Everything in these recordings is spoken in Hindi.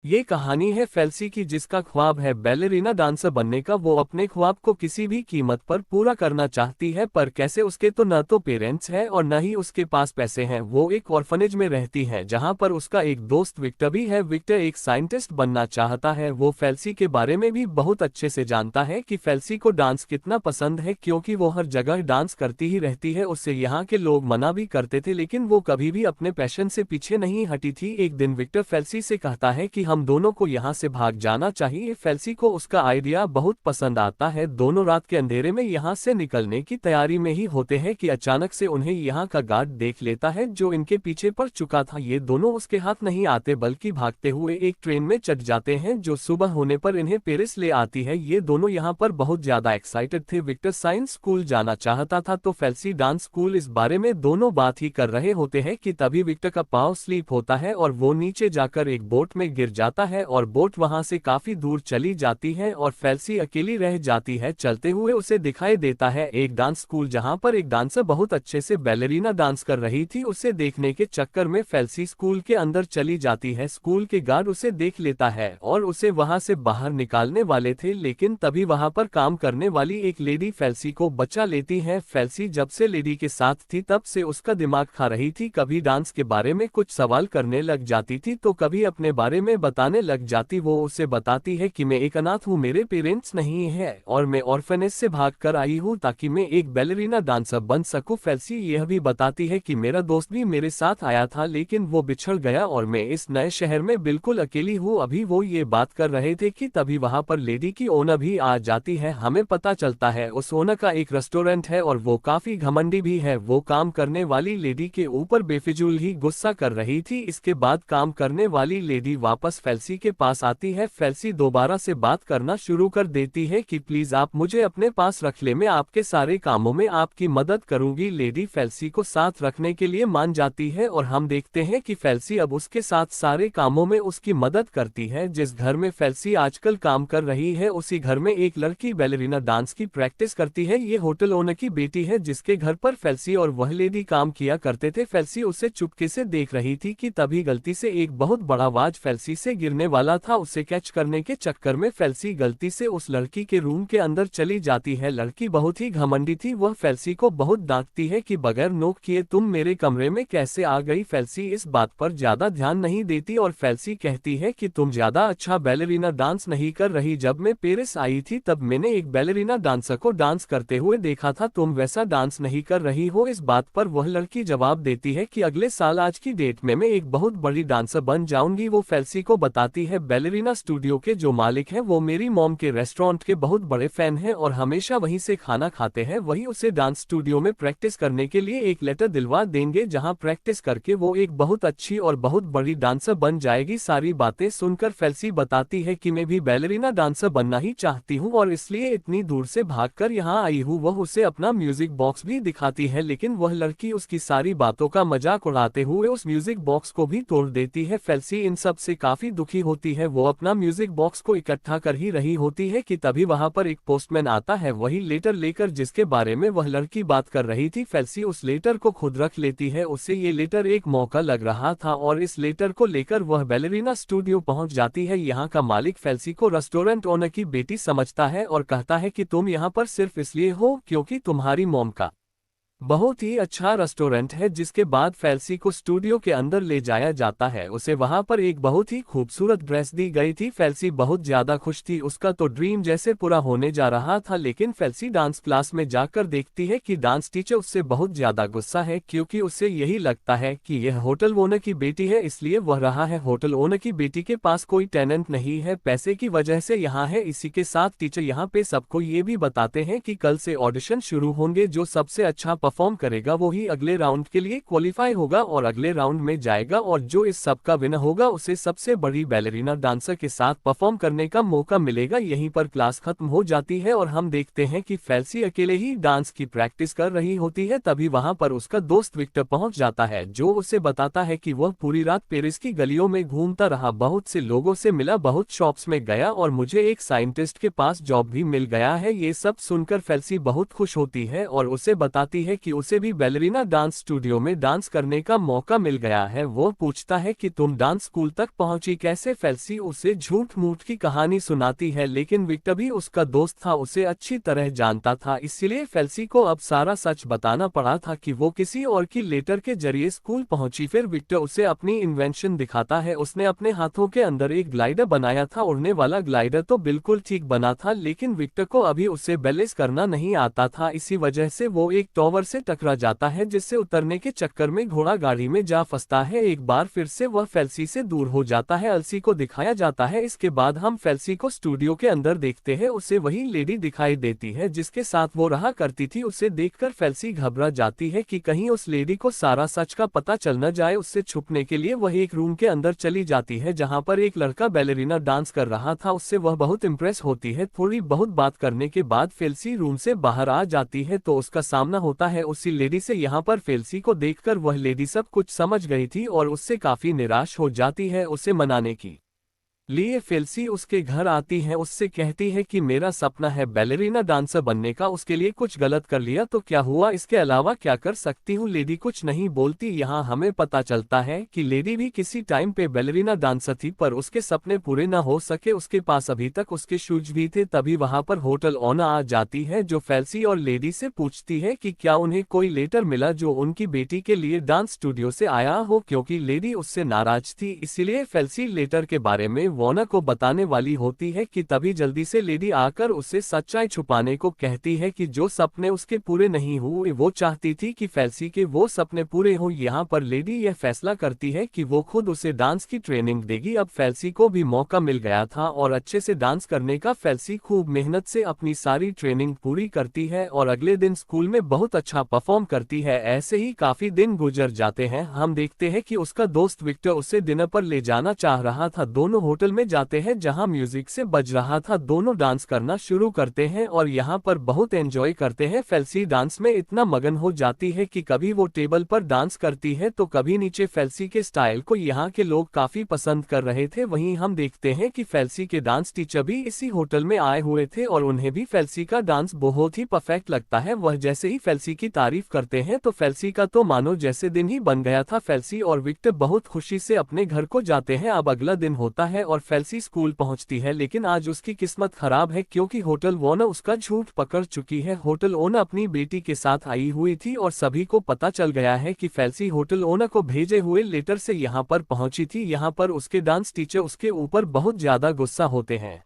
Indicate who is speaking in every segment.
Speaker 1: ये कहानी है फेल्सी की, जिसका ख्वाब है बैलेरिना डांसर बनने का। वो अपने ख्वाब को किसी भी कीमत पर पूरा करना चाहती है, पर कैसे? उसके तो न तो पेरेंट्स हैं और न ही उसके पास पैसे हैं। वो एक ऑर्फनेज में रहती है जहां पर उसका एक दोस्त विक्टर भी है। विक्टर एक साइंटिस्ट बनना चाहता है। वो फेल्सी के बारे में भी बहुत अच्छे से जानता है कि फेल्सी को डांस कितना पसंद है, क्योंकि वो हर जगह डांस करती ही रहती है। उससे यहाँ के लोग मना भी करते थे, लेकिन वो कभी भी अपने पैशन से पीछे नहीं हटी थी। एक दिन विक्टर फेल्सी से कहता है कि हम दोनों को यहाँ से भाग जाना चाहिए। फेल्सी को उसका आइडिया बहुत पसंद आता है। दोनों रात के अंधेरे में यहाँ से निकलने की तैयारी में ही होते हैं कि अचानक से उन्हें यहाँ का गार्ड देख लेता है, जो इनके पीछे पड़ चुका था। ये दोनों उसके हाथ नहीं आते, बल्कि भागते हुए एक ट्रेन में चढ़ जाते हैं, जो सुबह होने पर इन्हें पेरिस ले आती है। ये दोनों यहाँ पर बहुत ज्यादा एक्साइटेड थे। विक्टर साइंस स्कूल जाना चाहता था, तो फेल्सी डांस स्कूल। इस बारे में दोनों बात ही कर रहे होते हैं कि तभी विक्टर का पाँव स्लीप होता है और वो नीचे जाकर एक बोट में गिर जाता है और बोट वहां से काफी दूर चली जाती है और फेल्सी अकेली रह जाती है। चलते हुए उसे दिखाई देता है एक डांस स्कूल, जहां पर एक डांसर बहुत अच्छे से बैलेरिना डांस कर रही थी। उसे देखने के चक्कर में फेल्सी स्कूल के अंदर चली जाती है। स्कूल के गार्ड उसे देख लेता है और उसे वहां से बाहर निकालने वाले थे, लेकिन तभी वहां पर काम करने वाली एक लेडी फेल्सी को बचा लेती है। फेल्सी जब से लेडी के साथ थी तब से उसका दिमाग खा रही थी। कभी डांस के बारे में कुछ सवाल करने लग जाती थी, तो कभी अपने बारे में बताने लग जाती। वो उसे बताती है कि मैं एक अनाथ हूँ, मेरे पेरेंट्स नहीं है और मैं ऑर्फनेज से भाग कर आई हूँ ताकि मैं एक बैलेरिना डांसर बन सकूं। फेल्सी यह भी बताती है कि मेरा दोस्त भी मेरे साथ आया था, लेकिन वो बिछड़ गया और मैं इस नए शहर में बिल्कुल अकेली हूँ। अभी वो ये बात कर रहे थे कि तभी वहाँ पर लेडी की ओनर भी आ जाती है। हमें पता चलता है उस ओनर का एक रेस्टोरेंट है और वो काफी घमंडी भी है। वो काम करने वाली लेडी के ऊपर बेफिजूल ही गुस्सा कर रही थी। इसके बाद काम करने वाली लेडी वापस फेल्सी के पास आती है। फेल्सी दोबारा से बात करना शुरू कर देती है कि प्लीज आप मुझे अपने पास रख ले, मैं आपके सारे कामों में आपकी मदद करूंगी। लेडी फेल्सी को साथ रखने के लिए मान जाती है और हम देखते हैं कि फेल्सी अब उसके साथ सारे कामों में उसकी मदद करती है। जिस घर में फेल्सी आजकल काम कर रही है, उसी घर में एक लड़की बैलेरिना डांस की प्रैक्टिस करती है। ये होटल ओनर की बेटी है, जिसके घर पर फेल्सी और वह लेडी काम किया करते थे। फेल्सी उसे चुपके से देख रही थी कि तभी गलती से एक बहुत बड़ा आवाज फेल्सी से गिरने वाला था। उसे कैच करने के चक्कर में फेल्सी गलती से उस लड़की के रूम के अंदर चली जाती है। लड़की बहुत ही घमंडी थी। वह फेल्सी को बहुत डांटती है कि बगैर नोक किए तुम मेरे कमरे में कैसे आ गई। फेल्सी इस बात पर ज्यादा ध्यान नहीं देती और फेल्सी कहती है कि तुम ज्यादा अच्छा बैलेरिना डांस नहीं कर रही। जब मैं पेरिस आई थी तब मैंने एक बैलेरिना डांसर को डांस करते हुए देखा था, तुम वैसा डांस नहीं कर रही हो। इस बात पर वह लड़की जवाब देती है कि अगले साल आज की डेट में मैं एक बहुत बड़ी डांसर बन जाऊंगी। वो फेल्सी को बताती है बैलेरिना स्टूडियो के जो मालिक हैं वो मेरी मॉम के रेस्टोरेंट के बहुत बड़े फैन हैं और हमेशा वहीं से खाना खाते हैं। वही उसे डांस स्टूडियो में प्रैक्टिस करने के लिए एक लेटर दिलवा देंगे, जहां प्रैक्टिस करके वो एक बहुत अच्छी और बहुत बड़ी डांसर बन जाएगी। सारी बातें सुनकर फेल्सी बताती है कि मैं भी बैलेरिना डांसर बनना ही चाहती हूँ और इसलिए इतनी दूर से भागकर यहाँ आई हूँ। वह उसे अपना म्यूजिक बॉक्स भी दिखाती है, लेकिन वह लड़की उसकी सारी बातों का मजाक उड़ाते हुए उस म्यूजिक बॉक्स को भी तोड़ देती है। फेल्सी इन सब से काफी दुखी होती है। वो अपना म्यूजिक बॉक्स को इकट्ठा कर ही रही होती है कि तभी वहां पर एक पोस्टमैन आता है, वही लेटर लेकर जिसके बारे में वह लड़की बात कर रही थी। फेल्सी उस लेटर को खुद रख लेती है। उसे ये लेटर एक मौका लग रहा था और इस लेटर को लेकर वह बैलेरिना स्टूडियो पहुंच जाती है। यहाँ का मालिक फेल्सी को रेस्टोरेंट ओनर की बेटी समझता है और कहता है कि तुम यहाँ पर सिर्फ इसलिए हो क्योंकि तुम्हारी मॉम का बहुत ही अच्छा रेस्टोरेंट है। जिसके बाद फेल्सी को स्टूडियो के अंदर ले जाया जाता है। उसे वहां पर एक बहुत ही खूबसूरत ड्रेस दी गई थी। फेल्सी बहुत ज्यादा खुश थी, उसका तो ड्रीम जैसे पूरा होने जा रहा था। लेकिन फेल्सी डांस क्लास में जाकर देखती है कि डांस टीचर उससे बहुत ज्यादा गुस्सा है, क्योंकि उसे यही लगता है कि यह होटल ओनर की बेटी है, इसलिए वह रहा है। होटल ओनर की बेटी के पास कोई टेनेंट नहीं है, पैसे की वजह से यहाँ है। इसी के साथ टीचर यहाँ पे सबको ये भी बताते हैं कि कल से ऑडिशन शुरू होंगे, जो सबसे अच्छा परफॉर्म करेगा वो ही अगले राउंड के लिए क्वालिफाई होगा और अगले राउंड में जाएगा, और जो इस सब का विनर होगा उसे सबसे बड़ी बैलेरिना डांसर के साथ परफॉर्म करने का मौका मिलेगा। यहीं पर क्लास खत्म हो जाती है और हम देखते हैं कि फेल्सी अकेले ही डांस की प्रैक्टिस कर रही होती है। तभी वहां पर उसका दोस्त विक्टर पहुंच जाता है, जो उसे बताता है कि वह पूरी रात पेरिस की गलियों में घूमता रहा, बहुत से लोगों से मिला, बहुत शॉप्स में गया और मुझे एक साइंटिस्ट के पास जॉब भी मिल गया है। ये सब सुनकर फेल्सी बहुत खुश होती है और उसे बताती है कि उसे भी बैलेरिना डांस स्टूडियो में डांस करने का मौका मिल गया है। वो पूछता है कि तुम डांस स्कूल तक पहुंची कैसे। फेल्सी उसे झूठ मूठ की कहानी सुनाती है, लेकिन विक्टर भी उसका दोस्त था, उसे अच्छी तरह जानता था, इसलिए फेल्सी को अब सारा सच बताना पड़ा था कि वो किसी और की लेटर के जरिए स्कूल पहुंची। फिर विक्टर उसे अपनी इन्वेंशन दिखाता है। उसने अपने हाथों के अंदर एक ग्लाइडर बनाया था। उड़ने वाला ग्लाइडर तो बिल्कुल ठीक बना था, लेकिन विक्टर को अभी उसे बैलेंस करना नहीं आता था। इसी वजह से वो एक टॉवर से टकरा जाता है, जिससे उतरने के चक्कर में घोड़ा गाड़ी में जा फंसता है। एक बार फिर से वह फेल्सी से दूर हो जाता है। अलसी को दिखाया जाता है। इसके बाद हम फेल्सी को स्टूडियो के अंदर देखते हैं। उसे वही लेडी दिखाई देती है जिसके साथ वो रहा करती थी। उसे देखकर फेल्सी घबरा जाती है कि कहीं उस लेडी को सारा सच का पता चल न जाए। उससे छुपने के लिए वह एक रूम के अंदर चली जाती है जहां पर एक लड़का बैलेरिना डांस कर रहा था। उससे वह बहुत इंप्रेस होती है। थोड़ी बहुत बात करने के बाद फेल्सी रूम से बाहर आ जाती है तो उसका सामना होता है उसी लेडी से। यहाँ पर फेल्सी को देखकर वह लेडी सब कुछ समझ गई थी और उससे काफी निराश हो जाती है। उसे मनाने की लिए फेल्सी उसके घर आती है। उससे कहती है कि मेरा सपना है बैलेरिना डांसर बनने का, उसके लिए कुछ गलत कर लिया तो क्या हुआ, इसके अलावा क्या कर सकती हूँ। लेडी कुछ नहीं बोलती। यहाँ हमें पता चलता है कि लेडी भी किसी टाइम पे बैलेरिना डांसर थी, पर उसके सपने पूरे न हो सके। उसके पास अभी तक उसके शूज भी थे। तभी वहाँ पर होटल ओनर आ जाती है जो फेल्सी और लेडी से पूछती है कि क्या उन्हें कोई लेटर मिला जो उनकी बेटी के लिए डांस स्टूडियो से आया हो। क्योंकि लेडी उससे नाराज थी, इसीलिए फेल्सी लेटर के बारे में वॉर्नर को बताने वाली होती है कि तभी जल्दी से लेडी आकर उसे सच्चाई छुपाने को कहती है कि जो सपने उसके पूरे नहीं हुए वो चाहती थी कि फेल्सी के वो सपने पूरे हो। यहाँ पर लेडी यह फैसला करती है कि वो खुद उसे डांस की ट्रेनिंग देगी। अब फेल्सी को भी मौका मिल गया था और अच्छे से डांस करने का। फेल्सी खूब मेहनत से अपनी सारी ट्रेनिंग पूरी करती है और अगले दिन स्कूल में बहुत अच्छा परफॉर्म करती है। ऐसे ही काफी दिन गुजर जाते हैं। हम देखते हैं कि उसका दोस्त विक्टर उसे डिनर पर ले जाना चाह रहा था। दोनों होटल में जाते हैं जहां म्यूजिक से बज रहा था। दोनों डांस करना शुरू करते हैं और यहां पर बहुत एंजॉय करते हैं। फेल्सी डांस में इतना मगन हो जाती है कि कभी वो टेबल पर डांस करती है तो कभी नीचे। फेल्सी के स्टाइल को यहां के लोग काफी पसंद कर रहे थे। वहीं हम देखते हैं कि फेल्सी के डांस टीचर भी इसी होटल में आए हुए थे और उन्हें भी फेल्सी का डांस बहुत ही परफेक्ट लगता है। वह जैसे ही फेल्सी की तारीफ करते हैं तो फेल्सी का तो मानो जैसे दिन ही बन गया था। फेल्सी और विक्टर बहुत खुशी से अपने घर को जाते हैं। अब अगला दिन होता है और फेल्सी स्कूल पहुंचती है, लेकिन आज उसकी किस्मत खराब है क्योंकि होटल ओनर उसका झूठ पकड़ चुकी है। होटल ओनर अपनी बेटी के साथ आई हुई थी और सभी को पता चल गया है कि फेल्सी होटल ओनर को भेजे हुए लेटर से यहाँ पर पहुंची थी। यहाँ पर उसके डांस टीचर उसके ऊपर बहुत ज्यादा गुस्सा होते हैं।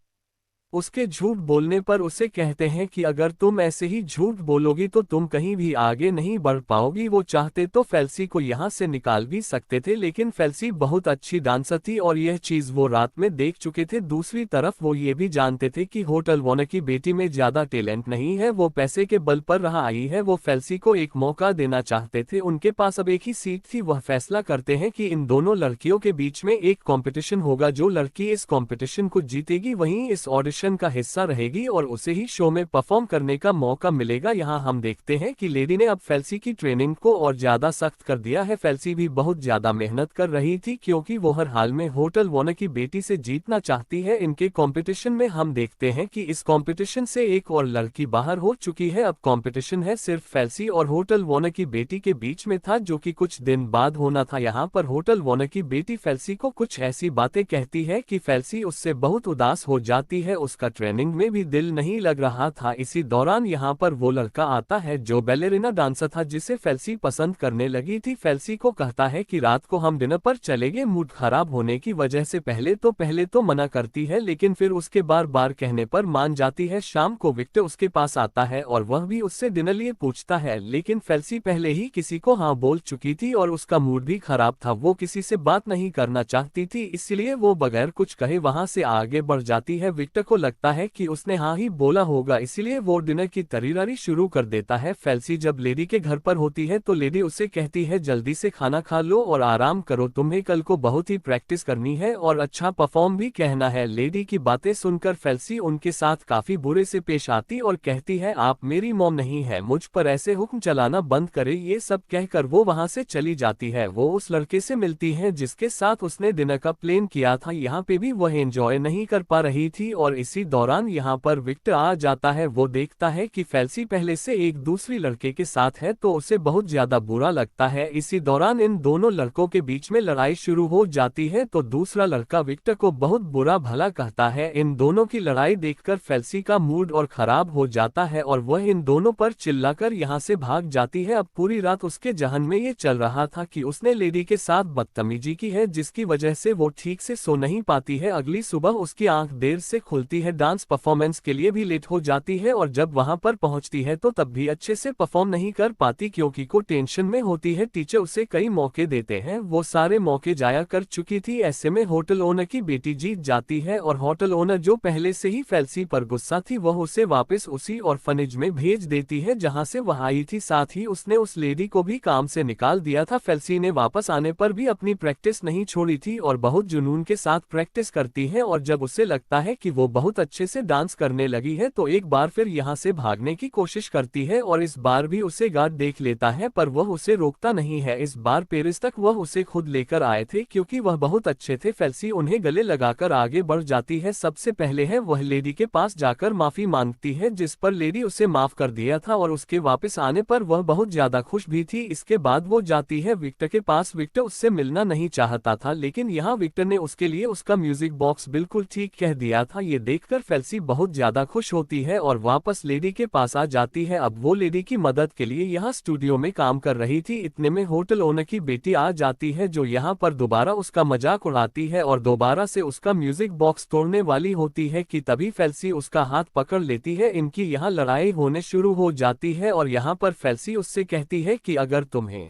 Speaker 1: उसके झूठ बोलने पर उसे कहते हैं कि अगर तुम ऐसे ही झूठ बोलोगी तो तुम कहीं भी आगे नहीं बढ़ पाओगी। वो चाहते तो फेल्सी को यहाँ से निकाल भी सकते थे, लेकिन फेल्सी बहुत अच्छी डांसर थी और यह चीज वो रात में देख चुके थे। दूसरी तरफ वो ये भी जानते थे कि होटल ओनर की बेटी में ज्यादा टैलेंट नहीं है, वो पैसे के बल पर रहा आई है। वो फेल्सी को एक मौका देना चाहते थे। उनके पास अब एक ही सीट थी। वह फैसला करते हैं कि इन दोनों लड़कियों के बीच में एक कंपटीशन होगा। जो लड़की इस कंपटीशन को जीतेगी वहीं इस ऑडिशन का हिस्सा रहेगी और उसे ही शो में परफॉर्म करने का मौका मिलेगा। यहाँ हम देखते हैं कि लेडी ने अब फेल्सी की ट्रेनिंग को और ज्यादा सख्त कर दिया है। फेल्सी भी बहुत ज्यादा मेहनत कर रही थी क्योंकि वो हर हाल में होटल ओनर की बेटी से जीतना चाहती है। इनके कंपटीशन में हम देखते हैं कि इस कंपटीशन से एक और लड़की बाहर हो चुकी है। अब कंपटीशन है सिर्फ फेल्सी और होटल ओनर की बेटी के बीच में था, जो कि कुछ दिन बाद होना था। यहाँ पर होटल ओनर की बेटी फेल्सी को कुछ ऐसी बातें कहती है कि फेल्सी उससे बहुत उदास हो जाती है। उसका ट्रेनिंग में भी दिल नहीं लग रहा था। इसी दौरान यहाँ पर वो लड़का आता है जो बैलेरिना डांसर था, जिसे फेल्सी पसंद करने लगी थी। फेल्सी को कहता है कि रात को हम डिनर पर चलेंगे। मूड खराब होने की वजह से पहले तो मना करती है, लेकिन फिर उसके बार बार कहने पर मान जाती है। शाम को विक्टर उसके पास आता है और वह भी उससे डिनर लिए पूछता है, लेकिन फेल्सी पहले ही किसी को हाँ बोल चुकी थी और उसका मूड भी खराब था। वो किसी से बात नहीं करना चाहती थी, इसलिए वो बगैर कुछ कहे वहां से आगे बढ़ जाती है। विक्टर को लगता है कि उसने हाँ ही बोला होगा, इसलिए वो डिनर की तैयारी शुरू कर देता है। फेल्सी जब लेडी के घर पर होती है तो लेडी उसे कहती है जल्दी से खाना खा लो और आराम करो, तुम्हें कल को बहुत ही प्रैक्टिस करनी है और अच्छा परफॉर्म भी कहना है। लेडी की बातें सुनकर फेल्सी उनके साथ काफी बुरे से पेश आती और कहती है आप मेरी मॉम नहीं है, मुझ पर ऐसे हुक्म चलाना बंद करे। ये सब कहकर वो वहां से चली जाती है। वो उस लड़के से मिलती है जिसके साथ उसने डिनर का प्लान किया था। यहाँ पे भी वह एंजॉय नहीं कर पा रही थी और इसी दौरान यहाँ पर विक्टर आ जाता है। वो देखता है कि फेल्सी पहले से एक दूसरी लड़के के साथ है तो उसे बहुत ज्यादा बुरा लगता है। इसी दौरान इन दोनों लड़कों के बीच में लड़ाई शुरू हो जाती है तो दूसरा लड़का विक्टर को बहुत बुरा भला कहता है। इन दोनों की लड़ाई देखकर फेल्सी का मूड और खराब हो जाता है और वह इन दोनों पर चिल्लाकर यहाँ से भाग जाती है। अब पूरी रात उसके जहन में ये चल रहा था कि उसने लेडी के साथ बदतमीजी की है, जिसकी वजह से वो ठीक से सो नहीं पाती है। अगली सुबह उसकी आंख देर से खुलती है, डांस परफॉर्मेंस के लिए भी लेट हो जाती है और जब वहां पर पहुंचती है तो तब भी अच्छे से परफॉर्म नहीं कर पाती क्योंकि को टेंशन में होती है। टीचर उसे कई मौके देते हैं, वो सारे मौके जाया कर चुकी थी। ऐसे में होटल ओनर की बेटी जीत जाती है और होटल ओनर जो पहले से ही फेल्सी पर गुस्सा थी वह उसे वापस उसी ऑर्फनेज में भेज देती है जहां से वह आई थी। साथ ही उसने उस लेडी को भी काम से निकाल दिया था। फेल्सी ने वापस आने पर भी अपनी प्रैक्टिस नहीं छोड़ी थी और बहुत जुनून के साथ प्रैक्टिस करती है और जब उसे लगता है कि वो बहुत अच्छे से डांस करने लगी है तो एक बार फिर यहाँ से भागने की कोशिश करती है और इस बार भी उसे गार्ड देख लेता है पर वह उसे रोकता नहीं है। इस बार पेरिस तक वह उसे खुद लेकर आए थे क्योंकि वह बहुत अच्छे थे। फेल्सी उन्हें गले लगाकर आगे बढ़ जाती है। सबसे पहले है वह लेडी के पास जाकर माफी मांगती है जिस पर लेडी उसे माफ कर दिया था और उसके वापस आने पर वह बहुत ज्यादा खुश भी थी। इसके बाद वो जाती है विक्टर के पास। विक्टर उससे मिलना नहीं चाहता था लेकिन यहाँ विक्टर ने उसके लिए उसका म्यूजिक बॉक्स बिल्कुल ठीक कह दिया था। ये देखकर फेल्सी बहुत ज्यादा खुश होती है और वापस लेडी के पास आ जाती है। अब वो लेडी की मदद के लिए यहाँ स्टूडियो में काम कर रही थी। इतने में होटल ओनर की बेटी आ जाती है जो यहाँ पर दोबारा उसका मजाक उड़ाती है और दोबारा से उसका म्यूजिक बॉक्स तोड़ने वाली होती है कि तभी फेल्सी उसका हाथ पकड़ लेती है। इनकी यहाँ लड़ाई होने शुरू हो जाती है और यहाँ पर फेल्सी उससे कहती है कि अगर तुम्हें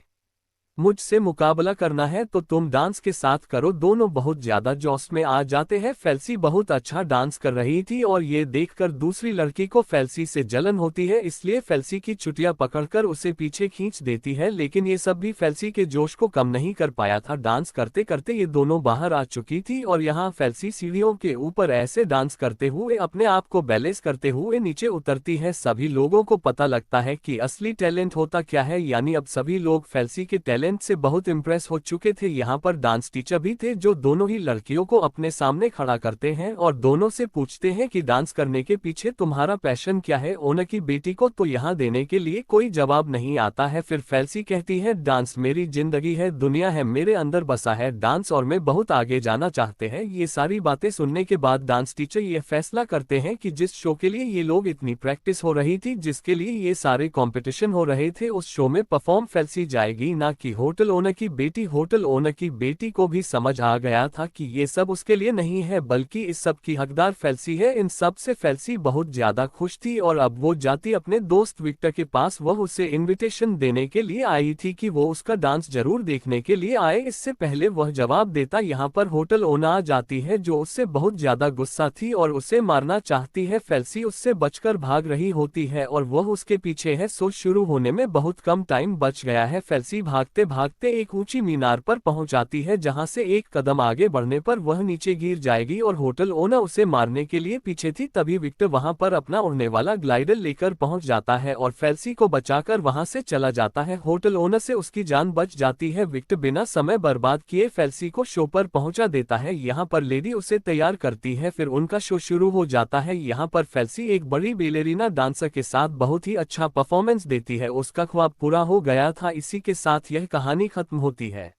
Speaker 1: मुझसे मुकाबला करना है तो तुम डांस के साथ करो। दोनों बहुत ज्यादा जोश में आ जाते हैं। फेल्सी बहुत अच्छा डांस कर रही थी और ये देखकर दूसरी लड़की को फेल्सी से जलन होती है, इसलिए फेल्सी की चुटिया पकड़कर उसे पीछे खींच देती है। लेकिन ये सब भी फेल्सी के जोश को कम नहीं कर पाया था। डांस करते करते ये दोनों बाहर आ चुकी थी और यहाँ फेल्सी सीढ़ियों के ऊपर ऐसे डांस करते हुए अपने आप को बैलेंस करते हुए नीचे उतरती है। सभी लोगों को पता लगता है कि असली टैलेंट होता क्या है, यानी अब सभी लोग फेल्सी के टैलेंट से बहुत इम्प्रेस हो चुके थे। यहाँ पर डांस टीचर भी थे जो दोनों ही लड़कियों को अपने सामने खड़ा करते हैं और दोनों से पूछते हैं कि डांस करने के पीछे तुम्हारा पैशन क्या है। ओनर की बेटी को तो यहाँ देने के लिए कोई जवाब नहीं आता है। फिर फेल्सी कहती है डांस मेरी जिंदगी है, दुनिया है, मेरे अंदर बसा है डांस और मैं बहुत आगे जाना चाहते हैं। ये सारी बातें सुनने के बाद डांस टीचर ये फैसला करते हैं कि जिस शो के लिए ये लोग इतनी प्रैक्टिस हो रही थी, जिसके लिए ये सारे कॉम्पिटिशन हो रहे थे, उस शो में परफॉर्म फेल्सी जाएगी, ना कि होटल ओनर की बेटी। होटल ओनर की बेटी को भी समझ आ गया था कि ये सब उसके लिए नहीं है बल्कि इस सब की हकदार फेल्सी है। इन सब से फेल्सी बहुत ज्यादा खुश थी और अब वो जाती अपने दोस्त विक्टर के पास। वह उसे इनविटेशन देने के लिए आई थी कि वो उसका डांस जरूर देखने के लिए आए। इससे पहले वह जवाब देता यहाँ पर होटल ओनर आ जाती है जो उससे बहुत ज्यादा गुस्सा थी और उसे मारना चाहती है। फेल्सी उससे बचकर भाग रही होती है और वह उसके पीछे है। शो शुरू होने में बहुत कम टाइम बच गया है। फेल्सी भागते भागते एक ऊंची मीनार पर पहुंच जाती है जहां से एक कदम आगे बढ़ने पर वह नीचे गिर जाएगी और होटल ओनर उसे मारने के लिए पीछे थी। तभी विक्टर वहां पर अपना उड़ने वाला ग्लाइडर लेकर पहुंच जाता है और फेल्सी को बचाकर वहां से चला जाता है। होटल ओनर से उसकी जान बच जाती है। विक्टर बिना समय बर्बाद किए फेल्सी को शो पर पहुंचा देता है। यहाँ पर लेडी उसे तैयार करती है, फिर उनका शो शुरू हो जाता है। यहाँ पर फेल्सी एक बड़ी बेलेरिना डांसर के साथ बहुत ही अच्छा परफॉर्मेंस देती है। उसका ख्वाब पूरा हो गया था। इसी के साथ यह कहानी खत्म होती है।